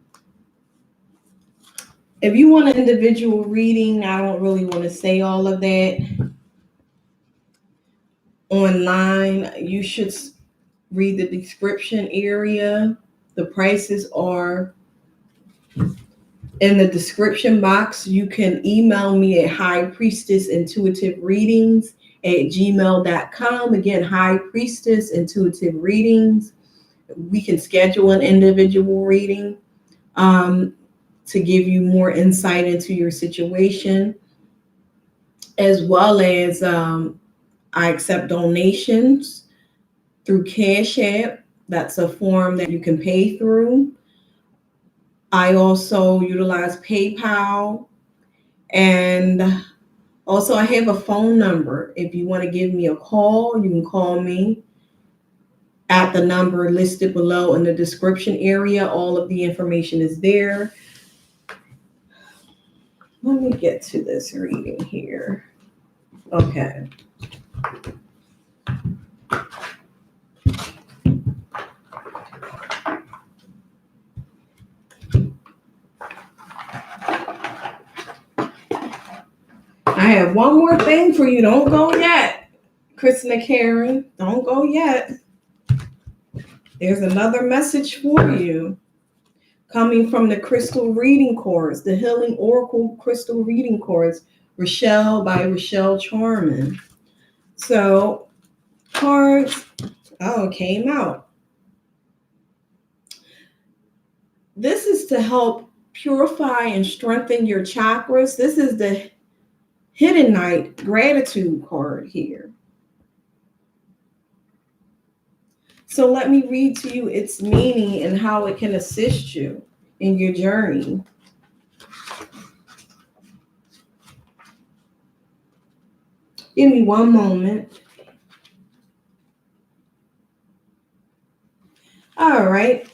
If you want an individual reading, I don't really want to say all of that online. You should read the description area. The prices are in the description box. You can email me at High Priestess Intuitive Readings at gmail.com. Again, High Priestess Intuitive Readings. We can schedule an individual reading to give you more insight into your situation, as well as I accept donations through Cash App. That's a form that you can pay through. I also utilize PayPal, and also I have a phone number. If you want to give me a call, you can call me at the number listed below in the description area. All of the information is there. Let me get to this reading here. Okay. I have one more thing for you. Don't go yet, Krishna Karen. Don't go yet. There's another message for you coming from the crystal reading cards, the Healing Oracle crystal reading cards, Rochelle by Rochelle Charman. So, cards, it came out. This is to help purify and strengthen your chakras. This is the Hidden Knight gratitude card here. So let me read to you its meaning and how it can assist you in your journey. Give me one moment. All right.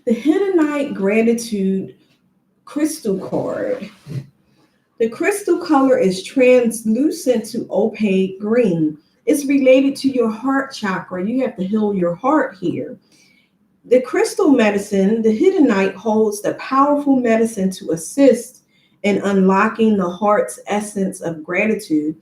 The Hidden Knight gratitude crystal card. The crystal color is translucent to opaque green. It's related to your heart chakra. You have to heal your heart here. The crystal medicine, the Hidden Knight, holds the powerful medicine to assist in unlocking the heart's essence of gratitude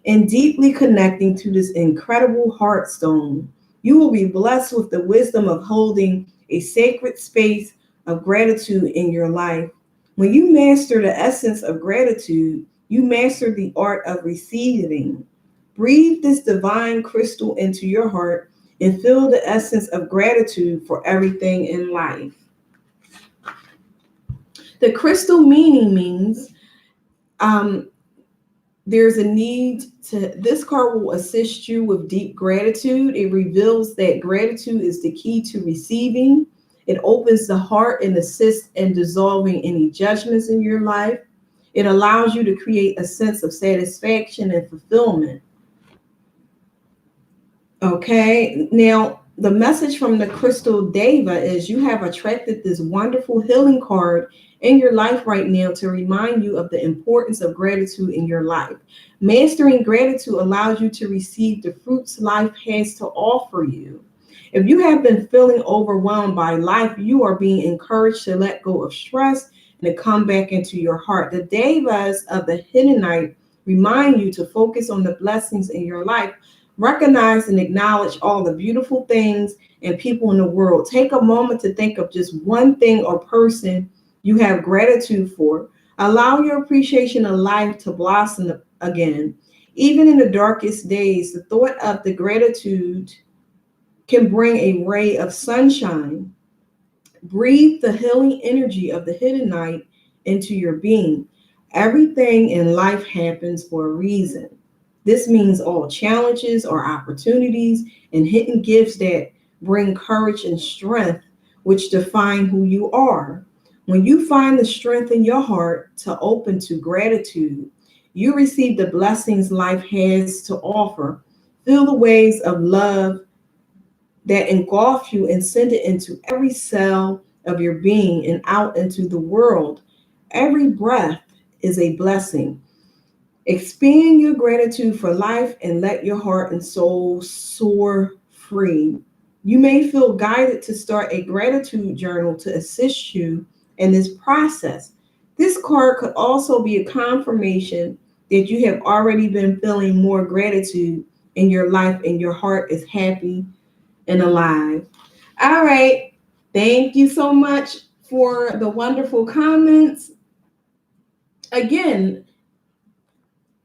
and deeply connecting to this incredible heart stone. You will be blessed with the wisdom of holding a sacred space of gratitude in your life. When you master the essence of gratitude, you master the art of receiving. Breathe this divine crystal into your heart and feel the essence of gratitude for everything in life. The crystal meaning means there's a need to, this card will assist you with deep gratitude. It reveals that gratitude is the key to receiving. It opens the heart and assists in dissolving any judgments in your life. It allows you to create a sense of satisfaction and fulfillment. Okay, now the message from the Crystal Deva is you have attracted this wonderful healing card in your life right now to remind you of the importance of gratitude in your life. Mastering gratitude allows you to receive the fruits life has to offer you. If you have been feeling overwhelmed by life, you are being encouraged to let go of stress and to come back into your heart. The Devas of the Hidden Knight remind you to focus on the blessings in your life. Recognize and acknowledge all the beautiful things and people in the world. Take a moment to think of just one thing or person you have gratitude for. Allow your appreciation of life to blossom again. Even in the darkest days, the thought of the gratitude can bring a ray of sunshine. Breathe the healing energy of the Hidden Knight into your being. Everything in life happens for a reason. This means all challenges are opportunities and hidden gifts that bring courage and strength, which define who you are. When you find the strength in your heart to open to gratitude, you receive the blessings life has to offer. Feel the waves of love that engulf you and send it into every cell of your being and out into the world. Every breath is a blessing. Expand your gratitude for life and let your heart and soul soar free. You may feel guided to start a gratitude journal to assist you in this process. This card could also be a confirmation that you have already been feeling more gratitude in your life and your heart is happy and alive. All right. Thank you so much for the wonderful comments. Again,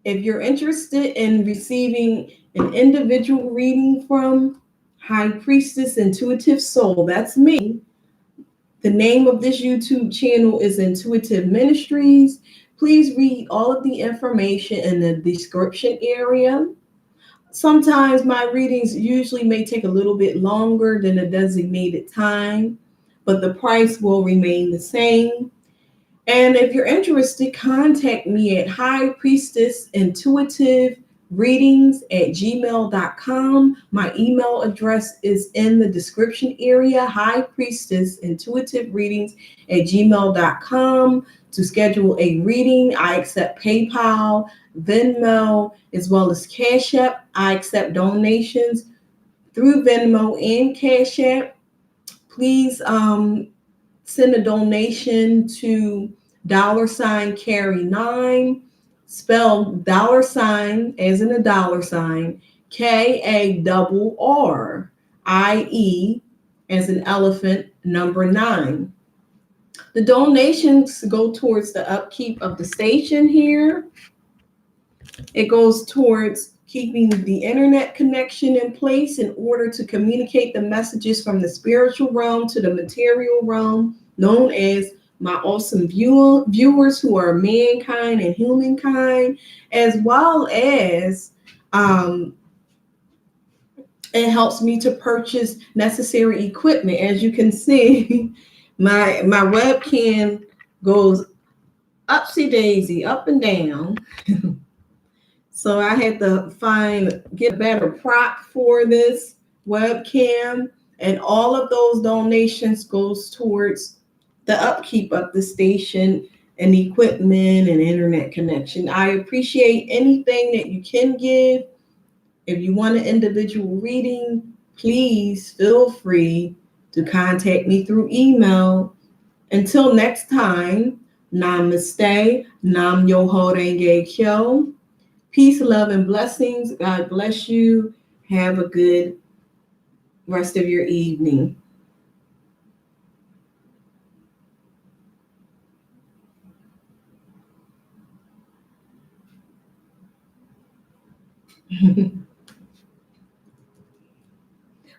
if you're interested in receiving an individual reading from High Priestess Intuitive Soul, that's me. The name of this YouTube channel is Intuitive Ministries. Please read all of the information in the description area. Sometimes my readings usually may take a little bit longer than the designated time, but the price will remain the same. And if you're interested, contact me at High Priestess Intuitive Readings at gmail.com. My email address is in the description area, High Priestess Intuitive Readings at gmail.com. To schedule a reading, I accept PayPal, Venmo, as well as Cash App. I accept donations through Venmo and Cash App. Please send a donation to $carry9, spelled $ as in a $, KARRIE as an elephant, number 9. The donations go towards the upkeep of the station here. It goes towards keeping the internet connection in place in order to communicate the messages from the spiritual realm to the material realm, known as my awesome viewers who are mankind and humankind, as well as it helps me to purchase necessary equipment. As you can see, my webcam goes upsy daisy, up and down. So I had to get a better prop for this webcam, and all of those donations goes towards the upkeep of the station and equipment and internet connection. I appreciate anything that you can give. If you want an individual reading, please feel free to contact me through email. Until next time, namaste, nam myoho renge kyo. Peace, love, and blessings. God bless you. Have a good rest of your evening.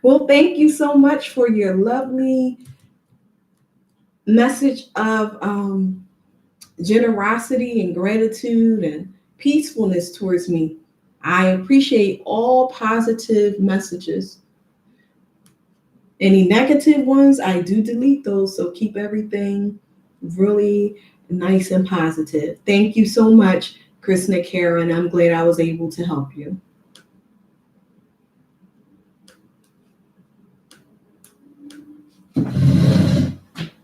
Well, thank you so much for your lovely message of generosity and gratitude and peacefulness towards me. I appreciate all positive messages. Any negative ones, I do delete those. So keep everything really nice and positive. Thank you so much, Krishna Karen. I'm glad I was able to help you.